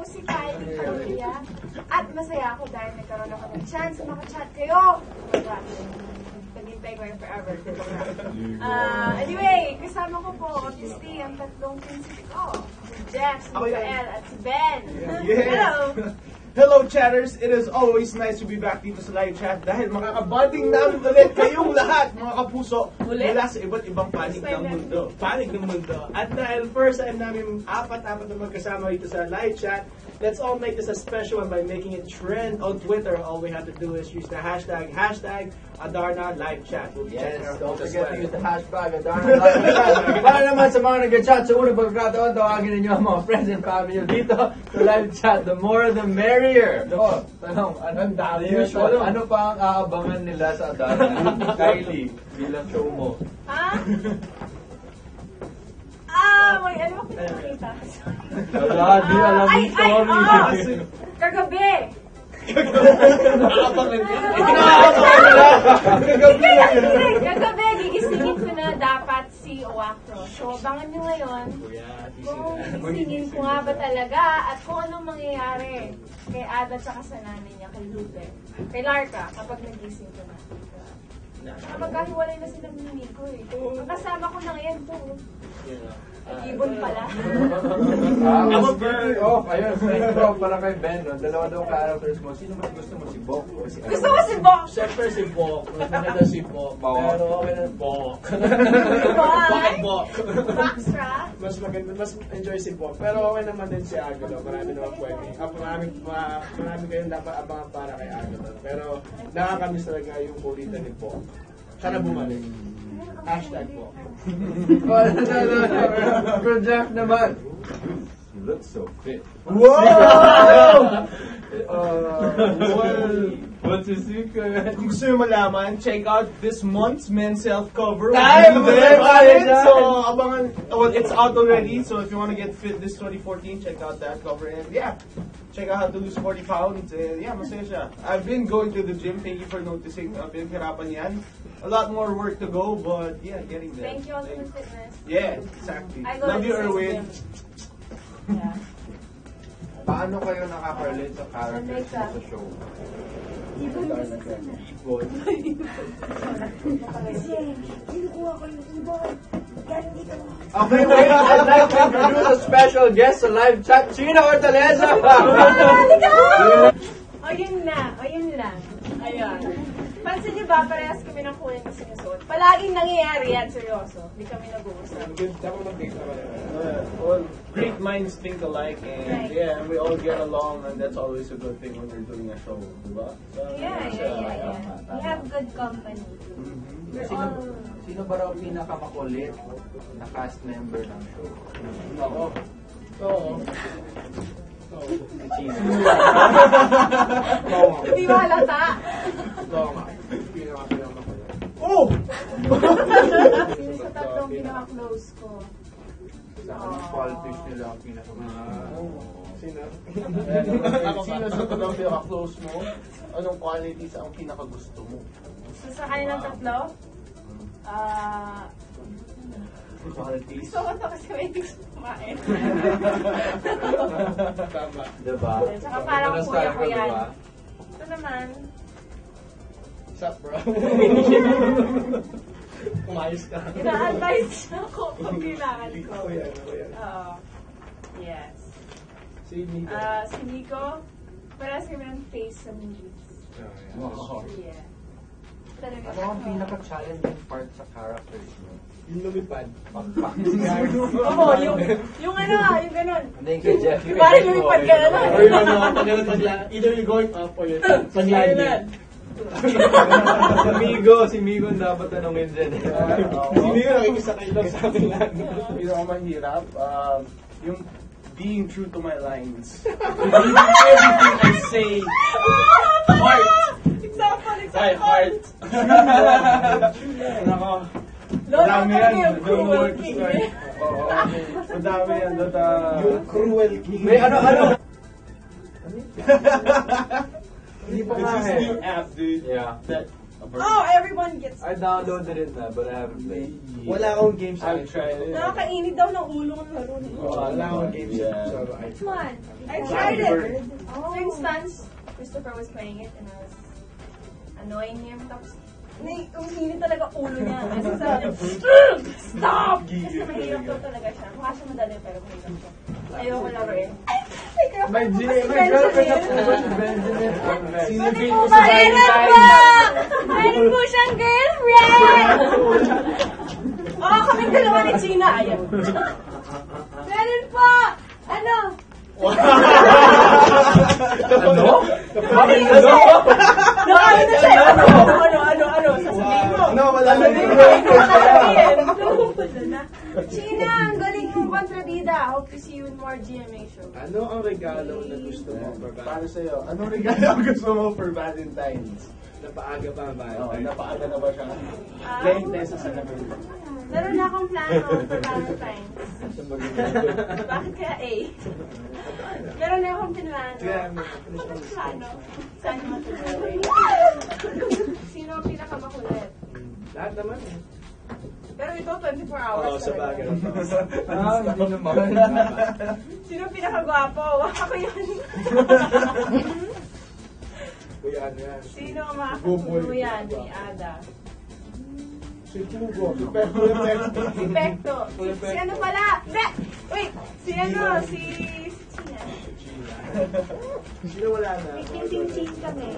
si Kylie Padilla. At masaya ako dahil nagkaroon ako ng chance maka-chat kayo. Oh my gosh. Paghintay ko yung forever. Anyway, kasama ko po, obviously, ang tatlong prinsip ko. Si Jeff, si Mikael, at si Ben. Hello! Hello, chatters! It is always nice to be back dito sa live chat dahil makakabanding namin ulit kayong lahat, mga kapuso, mula sa iba't ibang panig ng mundo. Panig ng mundo. At dahil first time namin apat na magkasama dito sa live chat, let's all make this a special one by making it trend on Twitter. All we have to do is use the hashtag Adarna Live Chat. We'll be Yes, don't forget to use the hashtag Adarna Live Chat. Para naman sa mga nag-chat sa unang pagkakataon, tawagin ninyo ang mga friends and family dito sa live chat. The more the merrier. Oh, tanong, usual, ano pa ang aabangan nila sa Adarna? Kylie, bilang show mo. Ha? May ano ako pinakita? Wala, di alam yung story. Kagabi! Nakakabangan ka? Kagabi, gigisingin ko na dapat si Oacro. So, abangan nyo ngayon kung gigisingin ko nga ba talaga at kung anong mangyayari kay Ada at saka sa nanay niya, kay Lupe. Kay Larka, kapag nagising ko na. Magkahiwalay na silang nini ko eh. Ang kasama ko na ngayon to. Ibon pala. I'm a bird. Oh, ayun. Bro, para kay Ben, no? Dalawa daw characters mo. Sino mas gusto mo? Si Bok o si Ada? Gusto ko si Bok! Siyempre si Bok. Mas maganda si Bok. Pero okay na Bok. Bok. Backstra? Mas maganda, mas enjoy si Bok. Pero okay naman din si Agalo. Marami naman pwede. Marami kayong dapat abangan para kay Agalo. Pero nakakamiss talaga yung kulitan ni Bok. Sana bumalik. Hashtag Bok. Project naman. You look so fit. Wow! What's your secret? Kung gusto nyo malaman, check out this month's men's health cover. Ay, So, abangan, well, it's out already. So, if you want to get fit this 2014, check out that cover. And yeah, check out how to lose 40 pounds. And yeah, masaya siya. I've been going to the gym. Thank you for noticing. Pinaghirapan yan. A lot more work to go, but yeah, getting there. Thank you, Ultimate Fitness. Yeah, exactly. I go Love to you, the same Erwin. gym. Yeah. Paano kayo nakaka-relate sa characters Sa sa show? Ibon kasi sana. Ibon. Kasi, kinukuha ko yung ibon. Galing dito. Okay, wait. I'd like to introduce a special guest sa live chat. Gina Hortaleza! O yun na. O yun lang. Ayan. Pansin niyo ba, parehas kami ng kulay na sinusuot. Palaging nangyayari yan, seryoso. Hindi kami nag-uusap. Well, great minds think alike, and yeah, and we all get along, and that's always a good thing when we're doing a show, diba? So, Yeah. We have good company. We're all... Sino ba raw pinakamakulit na cast member ng show? Ako. Oo. Hindi mo halata. Oo nga. Oh! Sino sa tatlong pinaka-close ko? Politics nila ang pinakamakulit. Sino? Sino sa tatlong pinaka-close mo? Anong qualities ang pinaka-gusto mo? So, sa kanilang tatlo? Qualities. Gusto ko to kasi may gusto kumain. Tama. Diba? Tsaka parang Ganun kuya style ko ka, yan. diba? Ito naman, Sup, bro? Umayos ka. ina-advise niya ako kung kailangan ko. Ako yan. Oo. Yes. Si Nico. Si Nico, parehas kami ng face sa movies. Wow. Yeah. Talaga. Ano ang pinaka-challenging part sa characters mo? Yung lumipad. Pagpak. Oo, yung ano nga, yung ganun. Hindi kay Jeff. Di ba yung lumipad ka na? Or yung ano, pag ganun either you're going up or you're pag-landing. Si Migo ang dapat tanongin din. Hindi ko nakikisakay lang sa akin lang. Hindi ako mahirap. Yung being true to my lines. Believing everything I say. Heart. Example. Ay, heart. Nako. Madami yan. Yung Don't know where cruel to king. start. Oo. Madami yan. Yung cruel king. May ano? Hindi pa nga new app, dude. Yeah. That Oh, everyone gets I downloaded it na, but I haven't played. Wala akong games sa I've tried it. Nakakainit daw ng ulo ng laro nito. Wala akong games sa Which one? I tried it. For instance, Christopher was playing it and I was annoying him. Tapos, Uminit talaga ulo niya. Kasi sabi, stop! kasi mahirap daw talaga siya. Mukha siya madali pero mahirap siya. Ayoko laruin. My girlfriend na po ba si Benjamin? Pati po ba? Meron po! Meron po siyang girlfriend! Oo, kaming dalawa ni Gina. Ayan. Meron po! Ano? Ano? Bakit ano? Nakano na siya. Ano? Sasabihin mo. No, wala na din. China, ang galing mo kontrabida. Hope to see you in more GMA show. Ano ang regalo na gusto mo for Valentine's? Para sa'yo, anong regalo ang gusto mo for Valentine's? Napaaga pa ang Valentine's? Napaaga na ba siya? Playing Tessa sa gabi. Meron na akong plano for Valentine's. Bakit kaya A? Meron na akong plano. Anong plano? Saan naman tuloy? Sino ang pinakamakulit? Lahat naman eh. Pero ito, 24 hours Oo, sa bagay. Hindi naman. Sino ang pinakagwapo? Ako yun. Kuya, ano yan? Sino ang makakatuluyan ni Ada? Si Hugo. Pero Si Pekto. Si ano pala? Wait! Si ano? Si China. Sino wala na? May ting-ting-ting kami.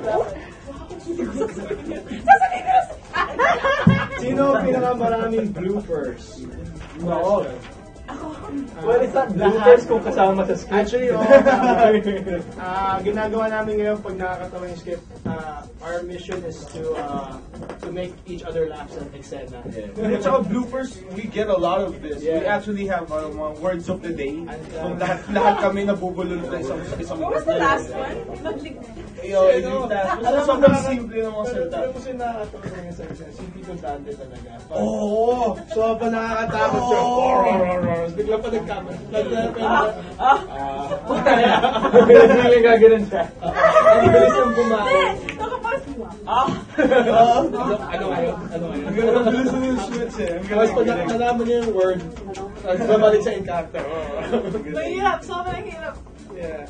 Sino ang pinakamaraming bloopers? Oo. Well, it's not bloopers kung kasama sa script. Actually, ginagawa namin ngayon pag nakakatawa yung script, our mission is to make each other laugh sa eksena. At saka bloopers, we get a lot of this. We actually have mga words of the day. Kung lahat kami nabubulol sa isang What was the last one? Alam mo, sobrang simple ng mga salita. Pero kasi nakakatawa yung salita. Si Tito Dante talaga. Oo! Sobrang nakakatakot siya. Bigla pa nagkama. Hindi nga ganun siya. Ang bilis yung bumawi. Ang bilis ng switch eh. Tapos pag nalaman niya yung word, babalik sa encanto. Mahirap. Sobrang hirap.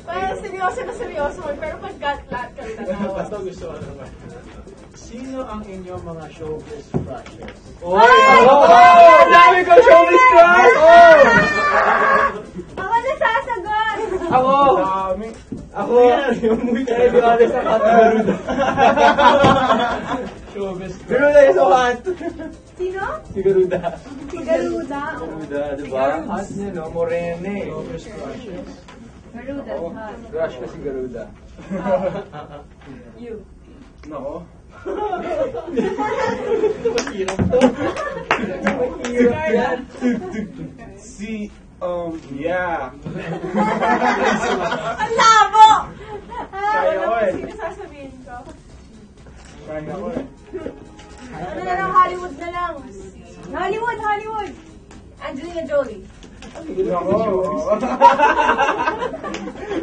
Parang seryoso na seryoso. Pero pag lahat ka tatawa. Ito gusto ko naman. Sino ang inyong mga showbiz crushes? Dami ko showbiz crush! Ako nasasagot! Ako! Ako! Kaya di honest ako at Garuda. Showbiz crush. Garuda is so hot! Sino? Si Garuda. Si Garuda. Garuda, di ba? Hot niya, no? Morene. Showbiz crushes. Garuda. Crush ko si Garuda. You. Nako. Si, yeah. Ang labo! Kaya ko eh. Sino sasabihin ko? Kaya ko eh. Ano na lang, Hollywood na lang. Hollywood! Angelina Jolie. Nako.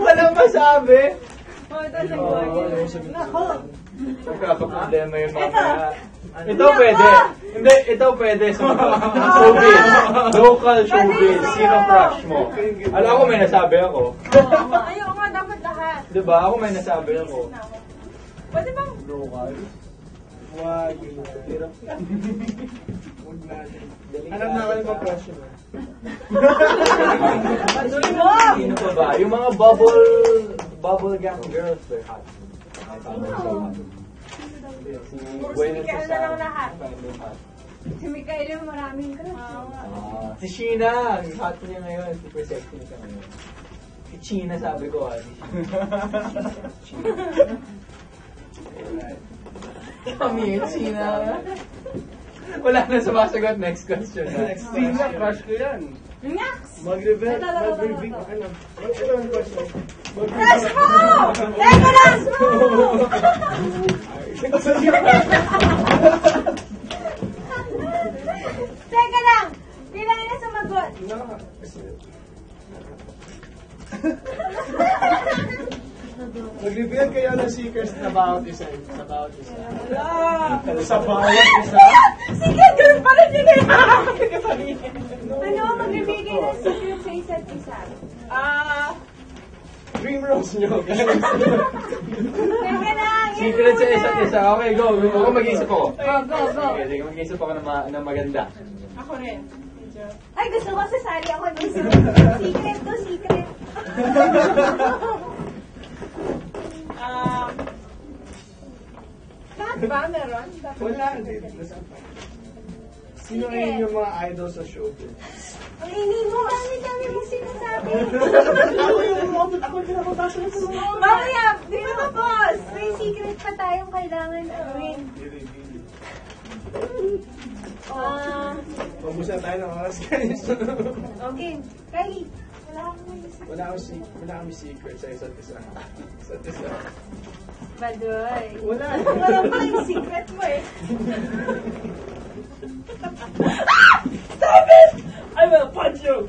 Walang masabi! Ito sagot. Nako! Nagkakaproblema yung mga... Ito pwede. Hindi, ito pwede sa mga showbiz. Local showbiz. Sino crush mo? Alam ko may nasabi ako. Ayaw nga, dapat lahat. Diba? Ako may nasabi ako. Pwede bang? Local. Wag. Hirap. Huwag natin. Alam na kayo mag-crush yun. Patuloy mo! Sino pa ba? Yung mga bubble gum girls, they're hot. Puro si Mikael na lang lahat. Si Mikael yung maraming crush. Si Sheena, ang hot niya ngayon. Super sexy niya ngayon. Si Sheena sabi ko. Kami, Sheena. Wala na sumasagot. Next question. Sino crush ko yan? Next! Mag-reveal. Ito. Ano? Ito ang question. Crush mo! Teka lang! Teka lang! Bilang na sumagot. Mag-reveal kayo ng secrets na bawat isa. Wala! Sa bawat isa. Sige, ganun pala din eh! Ano, magbibigay ng secret sa isa't isa. Dream rose nyo. Teka lang, yan Secret sa muna. isa't isa. Okay, go. Ako mag-iisip ako. Go. Okay, mag-iisip ako ng maganda. Ako rin. Medyo. Ay, gusto ko sasali ako dito. Secret to secret. Lahat ba meron? Wala. Sino ngayon yung mga idol sa show? Ang ini mo, dami mong sinasabi. Ako yung pinapabasa ng Mamaya, di mo tapos. May secret pa tayong kailangan gawin. Pabusan tayo ng oras, guys. Okay, Kylie. Wala Wala kami secret sa isa't isa. Badoy. Wala. Wala pa yung secret mo eh. Stop it! I will punch you!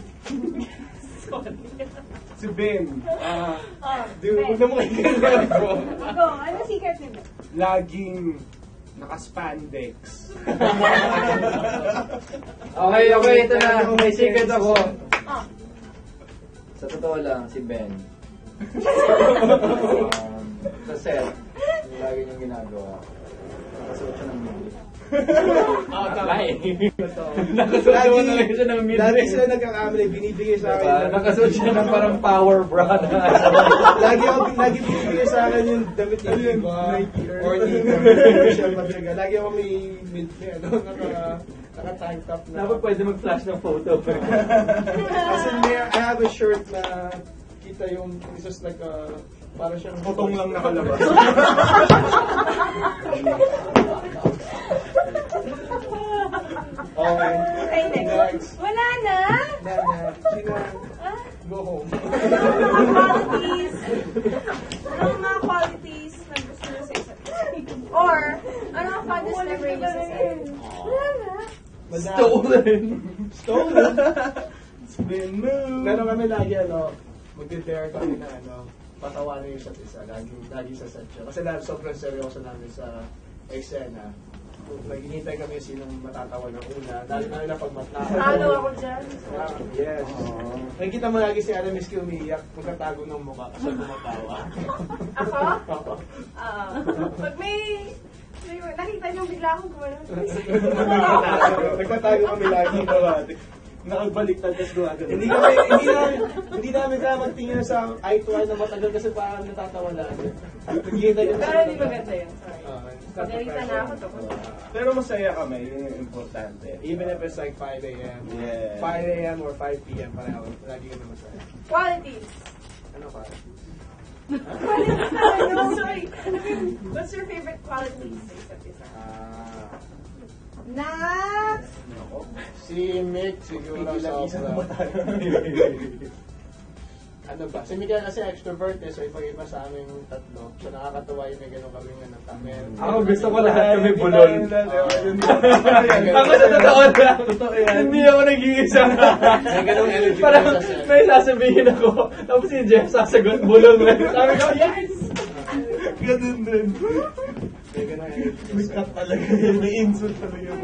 Sorry. Si Ben. Di Ben. huwag na mo kailangan bro. Go, ano secret mo? Laging naka-spandex. Okay, ito na. May secret ako. Oh. Sa totoo lang, si Ben. Sa set, yung lagi niyong ginagawa. Nakasuot siya ng movie. Nakasuot na lang siya ng movie. Lagi sila nagkakamali, binibigay sa akin. Nakasuot siya ng parang power bra na. Lagi binibigay sa akin yung damit niya, di ba? Or lagi ako may naka-tank top na. Dapat pwede mag-flash ng photo. Kasi I have a shirt na kita yung it's just like para siyang butong lang nakalabas. Okay. Okay, next. Wala na? Go home. Anong mga qualities na gusto nyo sa isa't isa? Or, ano ang fondest memory nyo sa isa't isa? Wala na. Stolen! Spin move! Pero kami lagi mag-dare kami na patawanan yung isa't isa. Lagi sa set siya. Kasi sobrang seryoso namin sa eksena. Naghihintay kami sinong matatawa ng una. Lalo na pag matatawa. Talo ako dyan. Yes. Nakikita mo lagi si Aramis umiiyak pagkatago ng mukha kasi bumatawa. Ako? Pag may nakita niyo bigla akong gumano. Nagtatago kami lagi. Nakabaliktad kasi gumagano. Hindi namin kaya magtingin sa eye to eye na matagal kasi parang natatawa lang. Naghihintay yun. Pero hindi maganda yun. Sorry. Pagalitan na ako to. Pero masaya kami, yun yung importante. Even if it's like 5 a.m. Yeah. 5 a.m. or 5 p.m. pareho, lagi kami masaya. Qualities. Ano pa? Qualities na ano? Sorry. What's your favorite qualities sa isa't isa? Next! Si Mick, siguro sa ano ba? Si Miguel kasi extrovert so ipag-iba sa aming tatlo. So nakakatuwa yung may ganun kami ng kami. Ako gusto ko lahat kami bulol. Ako sa totoo lang. Hindi ako nag-iisa. May ganung energy Parang sa set. may sasabihin ako. Tapos si Jeff sasagot bulol mo. Sabi ko, yes! Ganun din. May ganung energy. May cut talaga. May insult talaga.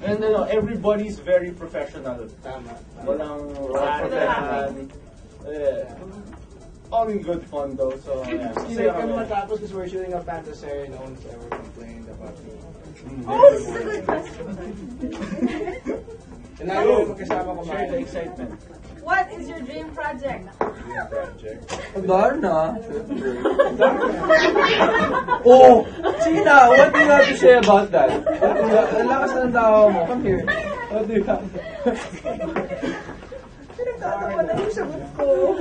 And everybody's very professional. Tama. Walang professional. All in good fun though, so yeah. Hindi kami matapos because we're shooting a fantasy and no one's ever complained about it. Oh, this is a good question. And now magkasama ko Share the excitement. What is your dream project? Darna. Oh, sige na. What do you have to say about that? Ang lakas ng tao mo. Come here. What do you have? Pinagtatawa na yung sagot ko.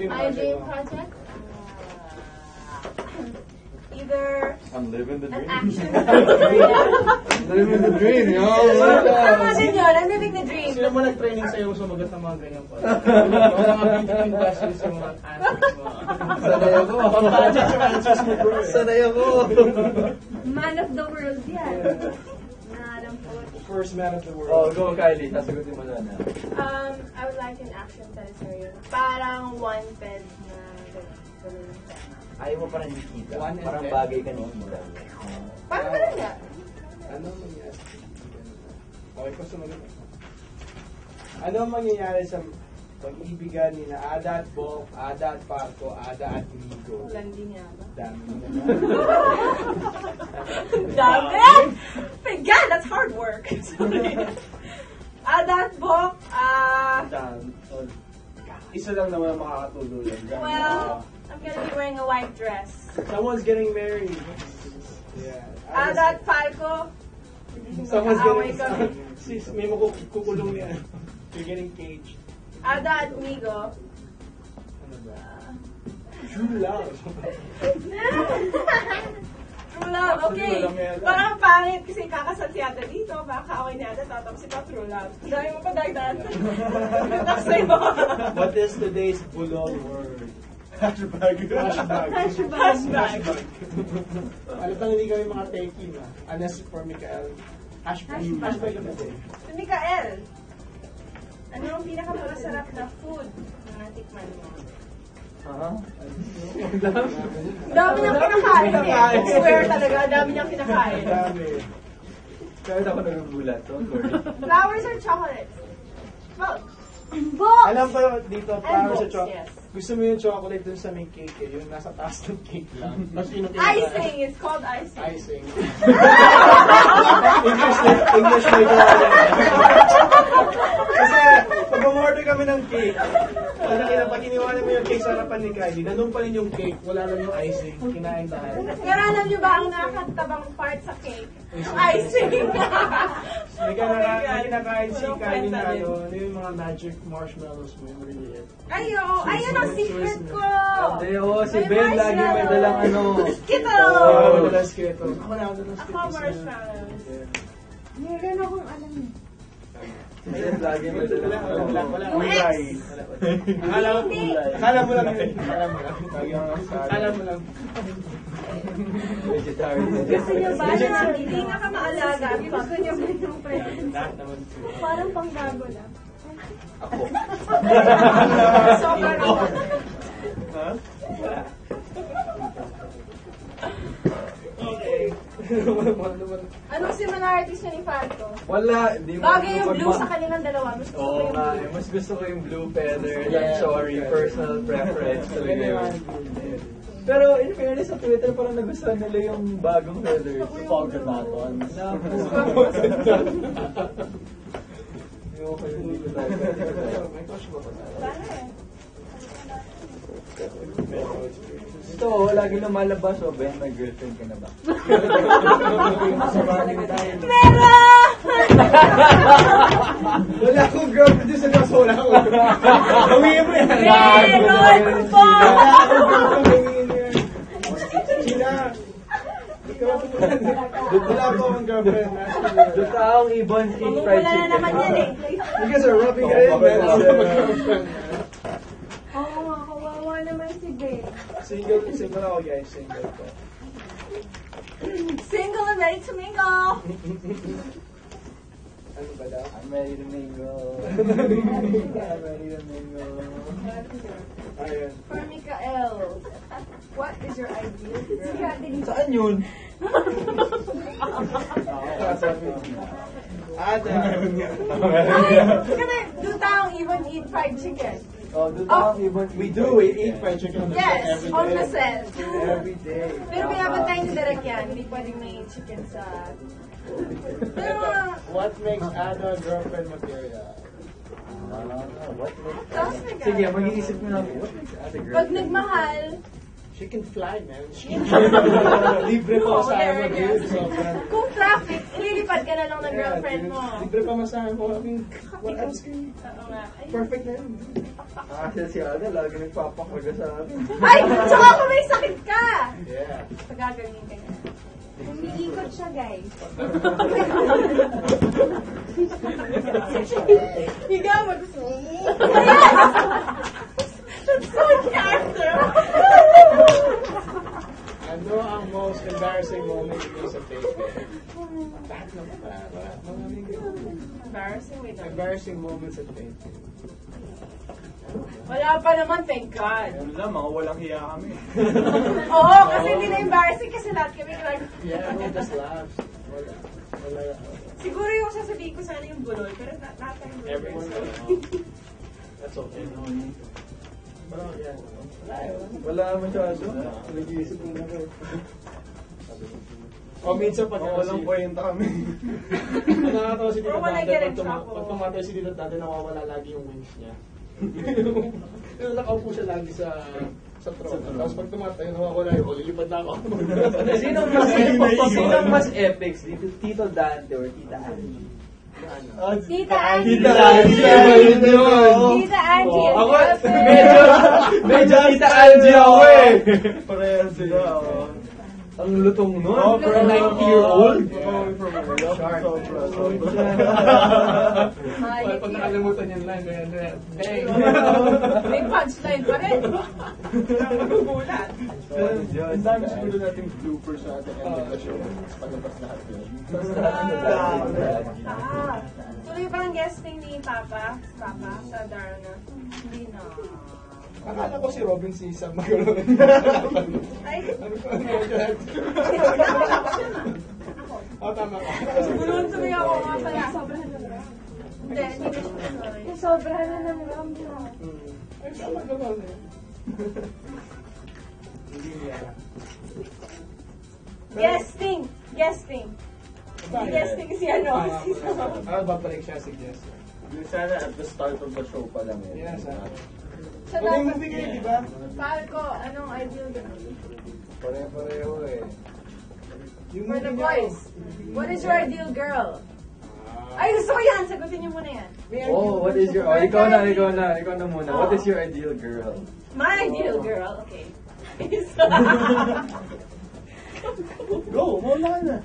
My dream project? Either I'm living the an dream. action. Living the dream, yo. Tama din yun. I'm living the dream. Sino mo nag-training sa'yo sumagot ng mga ganyan pa? Mga beauty questions yung mga answers mo. Sanay ako. Pampagit yung answers mo, bro. Sanay ako. Man of the world yan. Not a first man of the Oh, world. go Kylie. Sasagutin mo na. I would like an action teleserye. Parang wanted na gano'n yung tema. Ayaw mo parang Nikita. One and Parang ten. bagay ka Nikita. Parang gano'n nga. Ano ang mangyayari? Okay, ko sumagot. Ano ang mangyayari sa pag-ibigan ni na Ada at Bok, Ada at Paco, Ada at Migo? Landi niya ba? Dami na. Dami! My God, that's hard work. Sorry. That book, Isa lang naman makakatulong yan. Well, I'm gonna be wearing a white dress. Someone's getting married. Yeah. that Falco. Someone's Kaaway getting... kami. Sis, may makukulong niya. You're getting caged. Ada at Migo. Ano ba? True love. True love, okay. True love yan. Parang pangit kasi kakasal si Ada dito. Baka kaaway ni Ada, tatapos ito true love. Dahil mo pa dagdag. Tapos sa'yo. What is today's bulol word? Hashtag. Hashtag. Alatang hindi kami mga takey na. Unless for Mikael. Hashtag. Hashtag na din. Si Mikael, ano ang pinakamasarap na food na natikman mo? Dami niyang kinakain eh. Swear talaga, dami niyang kinakain. Dami. Kahit ako nagugulat. Don't worry. Flowers or chocolates? Both. Alam ko dito, para sa books, chocolate. yes. Gusto mo yung chocolate dun sa may cake eh. Yung nasa taas ng cake lang. Tapos yun ang Icing, it's called icing. Icing. English major. Kasi pag umorder kami ng cake, pag iniwanan mo yung cake sa harapan ni Kylie, nandun pa rin yung cake, wala lang yung icing. Kinain tayo. Pero alam niyo ba ang nakatabang part sa cake? Yung icing. May kinakain si Walang Kylie na kwenta din. ano yung mga magic marshmallows mo yung relief. Ayun ang secret ko! Hindi, oo, si Ben lagi may dalang ano. Skittles! Oo, madalas keto. Ako na ako madalas Ako keto. marshmallows. Meron akong alam eh. Si Ben lagi may dalang ano. Wala. Ulay. Akala mo lang yun. Akala mo lang. Vegetarian. Gusto niyo ba na hindi na ka maalaga? Gusto niyo ba yung present? Lahat naman. Parang panggago lang. Ako. Sobrang naman. Ha? Wala. Okay. Anong similarities niya ni Falco? Wala. Di mo Bagay yung blue magma- sa kanilang dalawa. Mas gusto ko Oo yung nga, blue. mas gusto ko yung blue feather. I'm sorry, personal preference talaga yun. Pero in fairness sa Twitter, parang nagustuhan nila yung bagong feather. Polka dot ones. May question ba pa tayo? Sana eh. Ito, lagi lumalabas. O, Ben, may girlfriend ka na ba? Meron! Wala akong girlfriend din sa Diyos. Wala akong Gawin mo yan. Meron po! Wala akong girlfriend. Gawin mo yan. Sina? Wala po akong girlfriend. Doon taong ibon king fried Wala na chicken. naman yan eh. You guys are rubbing it in, man. Wala akong girlfriend. Oo nga, kawawa naman si Ben. Single ako guys. Single po. Single and ready to mingle! Ano ba daw? I'm ready to mingle. I'm ready to mingle. Ayun. For Mikael, what is your ideal girl? Saan yun? Ada. Kasi doon taong even eat fried chicken. Oh, doon taong ibon. We do. We eat fried chicken on the set Yes, every on the day. set. Every day. Pero pinapantay ni Derek yan. Hindi pwedeng may chicken sa... Pero, What makes Ada girlfriend material? What? tapos na Sige, mag-iisip mo lang. What makes other girl? pag nagmahal, She can fly, man. She can Libre pa sa mo, dude. Sobrang. kung traffic, ililipad ka na lang ng girlfriend mo. Libre pa masahe mo. I mean, what else can you? Oo nga. Ay, Perfect na yun. Kasi si Ada, lagi nagpapakaga sa akin. Ay! Tsaka kung may sakit ka! Yeah. Pagagaling ka niya. Umiikot siya, guys. Higa mag That's so character! Ano ang most embarrassing moment you sa Facebook? Lahat naman. Mga embarrassing? Wait lang. Embarrassing moments at 20. Wala pa naman, thank God. Ano lang, mga walang hiya kami. Oo, kasi hindi na embarrassing kasi lahat kami like... Yeah, we just laugh. Wala. Siguro yung sasabihin ko sana yung bulol, pero lahat tayo bulol. Everyone. That's okay. Parang yan. Wala masyado. Nag-iisip mo na ko. O minsan pag Walang kwenta kami. nakakatawa si Tito Or wala Dante, ganun pag siya ako. tumatay si Tito Dante, nawawala lagi yung wings niya. Yung nakaupo siya lagi sa throne. Tapos pag tumatay, nawawala yung lilipad na ako. Sinong mas epic? Tito Dante or Tita Angie? Tita Angie! Tita Angie! Tita Angie! Ako, medyo Tita Angie ako eh. Parehas sila. oo. Ang lutong nun. Oh, For a 90-year-old. Pag nakalimutan yung line, bang! May punchline pa rin. Nagugulat. Ang dami siguro nating bloopers sa ating end of the show. Pagkapas lahat yun. Tuloy ba ang guesting ni Papa? Papa? Sa Darna? Hindi na. Akala ko si Robin Sisam magkaroon. Ay, Oh, tama ka. siguro tuloy ako nga pala. Sobrang na. Hindi, hindi na siya sorry. Sobrang na ng ram niya. Ay, tama naman eh. Hindi niya. Guesting! Guesting! Guesting si ano. Si Sam. Babalik siya si Jess. Sana at the start of the show pa lang eh. Yes, Sa Pwede dapat, movie kayo, di ba? Falco, anong ideal girl? Pare-pareho eh. Yung For the movie niya, boys, what is your ideal girl? Ay, gusto ko yan! Sagutin niyo muna yan. Oh, what is your... Oh, ikaw na muna. What is your ideal girl? My ideal girl, okay. Go! Wala na.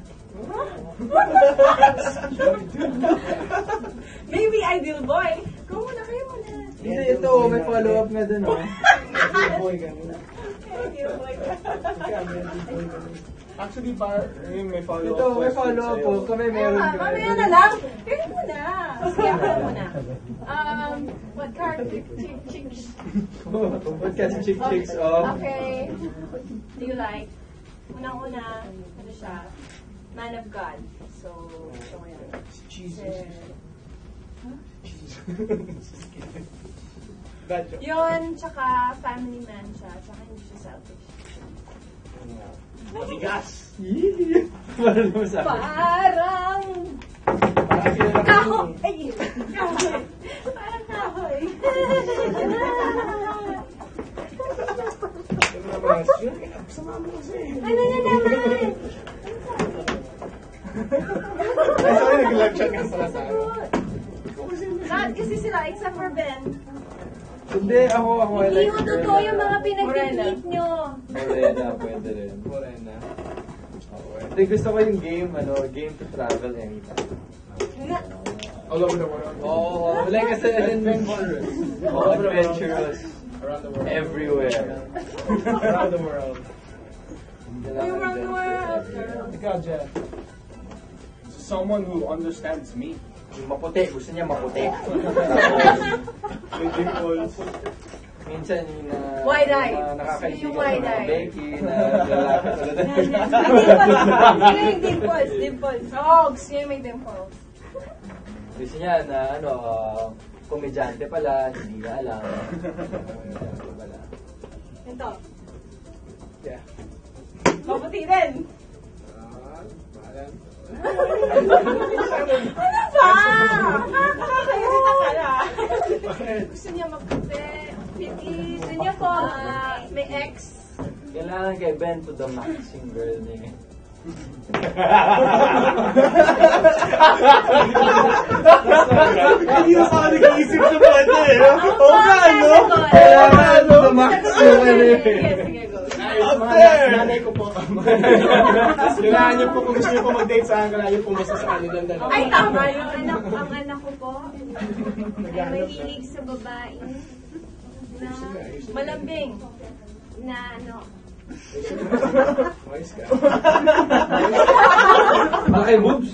Maybe ideal boy. Go muna, kayo muna. Hindi, ito. May follow-up nga dun oh. boy, ganun. Ideal boy. Actually, may follow-up Ito, may question follow-up sa'yo. po. Kami meron ka. Mamaya na lang! Kayo muna. Sige, ako muna. What card? Chicks. What kind of chicks of? Okay. Do you like? Unang-una, ano siya? Man of God. So ko yan. Bad joke. Yun, tsaka family man siya. Tsaka hindi siya selfish. Matigas! Para naman sa akin. Parang kahoy! Ay! Kahoy! Parang kahoy! Ano yan naman? Ay, sorry, nag-live chat nga pala sa akin. Lahat kasi sila, except for Ben. Hindi, ako I Hindi like mo totoo yung mga pinag-tweet nyo. Morena, pwede rin. Morena. Hindi, gusto ko yung game, game to travel anytime. All over the world. Oh, like I said, adventurous. Oh, adventurous. Around the world. Everywhere. Around the world. Around the world. Ikaw, Jeff. Someone who understands me. Yung maputi, gusto niya maputi. May dimples. Minsan yung Wide-eye. nakakaibigan Yung ng mga wide-eye. Becky na lalaki tulad Sino yung dimples? Dimples. Oo, gusto niya may dimples. Gusto niya na komedyante pala, hindi niya alam. Wala. Ito. Yeah. Maputi din. Bahala. Ano ba? Nakakayasita ka na. Gusto niya maputi. Gusto niya po, may ex. Kailangan kay Ben to the max yung girl niya. Hindi na ako nag-iisip na pwede eh. Oo nga, ano? Kailangan to the max yung ano eh. Sige, go. Nanay ko po. Kailangan niyo po kung gusto niyo po mag-date sa akin, kailangan niyo pumasa sa kanilang dalawa. Ay, tama yun. Ang anak ko po ay mahilig sa babae na Malambing. na ano. Wise ka. Bakay boobs?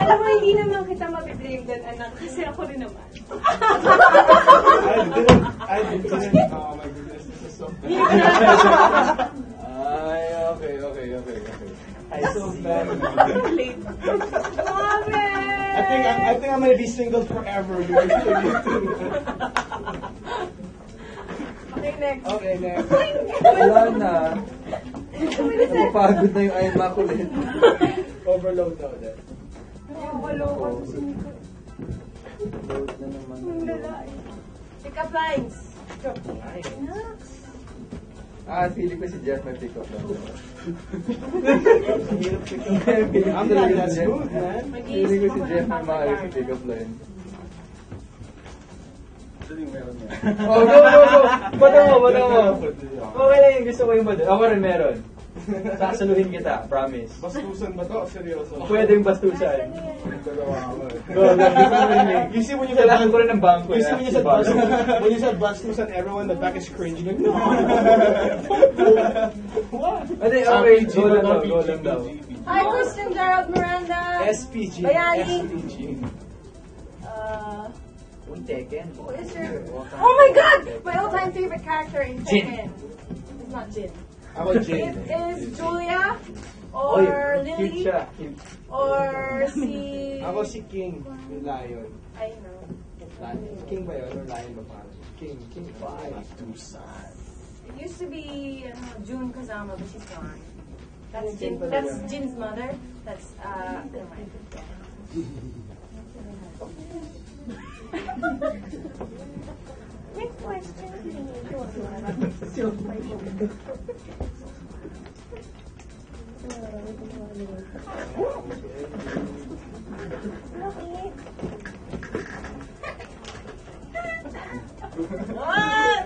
Alam mo, hindi naman kita mabiblame doon, anak, kasi ako rin naman. I didn't. Oh my goodness, this is so Ay, okay. I so bad. Late. Grabe! I think I'm gonna be single forever. Okay, next. Okay, next. Wala na. Napagod na yung immaculate. Overload daw din. Walo ko. Load na naman. Ang lalaki. Pick up lines. Feeling ko si Jeff may pick up lang. I'm not that smooth, man. Feeling ko si Jeff may maayos sa pick up line. Oh, go! Bata mo. Okay lang yung gusto ko yung bata. Ako rin meron. Sasaluhin kita, promise. Bastusan ba to? Seryoso? Pwede yung bastusan. Go, You see when you kailangan ko rin ng bangko. You see when you said bastusan, everyone in the back is cringing. Like, no. What? Okay, go lang daw. Hi, Kristen Gerald Miranda. SPG. Bayani. SPG. Uy, Tekken. Who is your... Oh my God! My all-time favorite character in Tekken. It's not Jin. How about Jane? It is Julia, or Lily, Cute siya. Cute. or si... Ako si King, yung lion. I know. Lion. King ba yun? Or lion ba parang? King. It used to be June Kazama, but she's gone. That's Jin's mother. That's never mind. Next question, What?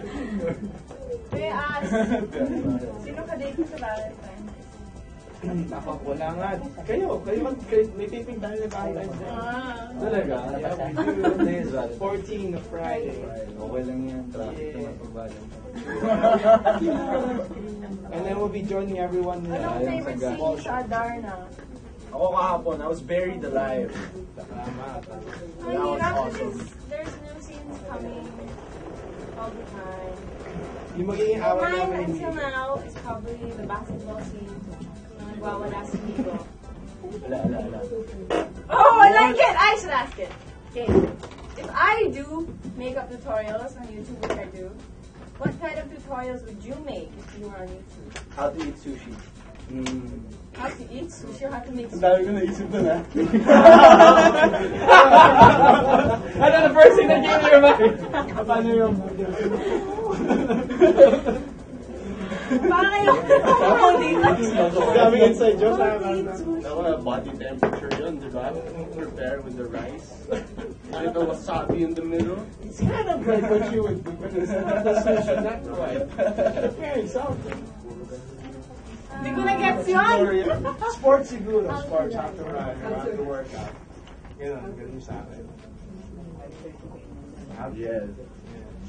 May ask. Sino ka-date mo sa Valentine's? Napak, wala nga. Kayo, may taping tayo na Valentine's Day. Talaga? Yeah, we do. 14 na Friday. Okay lang yan. Traffic naman pag Valentine. And then we'll be joining everyone in Anong favorite scene sa Adarna? Ako kahapon, I was buried alive. Ang hirap because there's new scenes coming all the time. Yung magiging So away mine namin until now is probably the basketball scene. Nagwawala si Nico. Ala. Oh, I like it! I should ask it. Okay. If I do makeup tutorials on YouTube, which I do, what kind of tutorials would you make if you were on YouTube? How to eat sushi. How to eat sushi or how to make Ang sushi? dami ko naisip na na. Ano the first thing that came to your mind? Paano yung... Parang kayo dito. Daming inside jokes. Body temperature yun, di ba? Prepare with the rice. A little wasabi in the middle. It's kind of like what you would do, but it's not the sushi, not quite. Preparing something. Hindi ko na-gets yun. Sports siguro. Sports, have to run, have to work out. Ganun sa akin. Yes.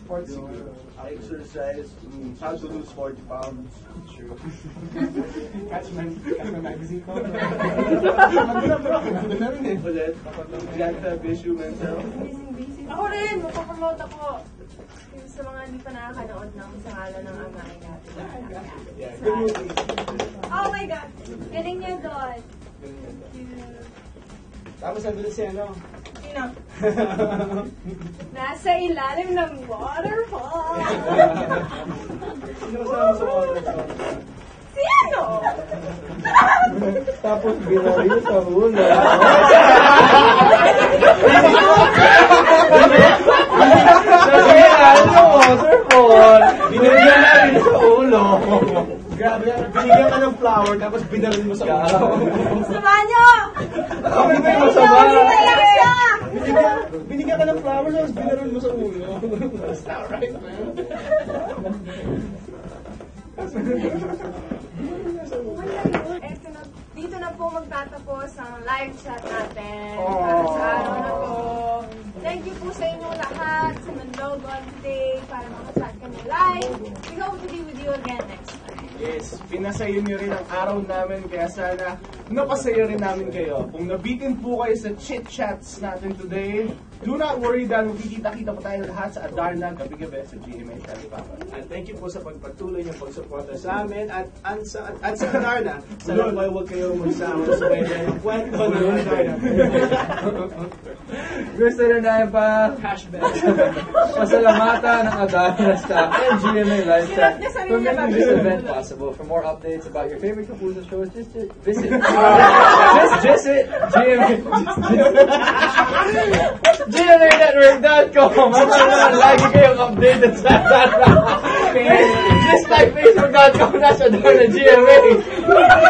Sports siguro. Exercise, how to lose 40 pounds. True. Catch my magazine ko. Ulit, get the visual mental. Ako rin, mapapromote ako. Sa mga hindi pa nakakanood ng Sa Ngalan ng Ama ay natin. Yeah, good movie. Oh my God! Galing niya doon. Tapos nandun si ano? Sino? Nasa ilalim ng waterfall. Sino kasama sa waterfall? Si ano? Tapos binari sa hula. Kasi ano, waterfall. Binigyan natin sa ulo. Grabe, binigyan ka ng flower tapos binaril mo sa ulo. Sama niyo! Ang hindi mo sama. Binigyan ka ng flower tapos binaril mo sa ulo. That's not right, man. Dito na po magtatapos ang live chat natin para sa araw na to. Thank you po sa inyong lahat sa nag-log on today para makachat kami live. We hope to be with you again next time. is pinasaya niyo rin ang araw namin, kaya sana napasaya rin namin kayo. Kung nabitin po kayo sa chit-chats natin today, do not worry dahil magkikita-kita po tayo lahat sa Adarna gabi-gabi sa GMA Telepapan. And thank you po sa pagpatuloy niyong pagsuporta sa amin at sa Adarna. Sana po ay huwag kayong magsawa sa bayan ng kwento ng Adarna. Gusto rin na pa pasalamatan ng Adarna staff and GMA Live Chat for making this event possible. For more updates about your favorite Kapuso shows, just visit GMAnetwork.com. At naman, lagi kayong updated sa Adarna. Just like Facebook.com na sa Adarna GMA.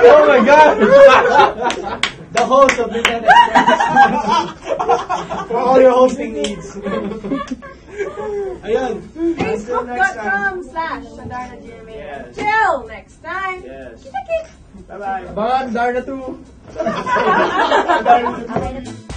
Oh my God! The host of the Net for all your hosting needs. Ayun. Facebook.com/AdarnaGMA. Yes. Till next time. Yes. Kita-kit. Bye-bye. Abangan, Adarna 2. Okay na.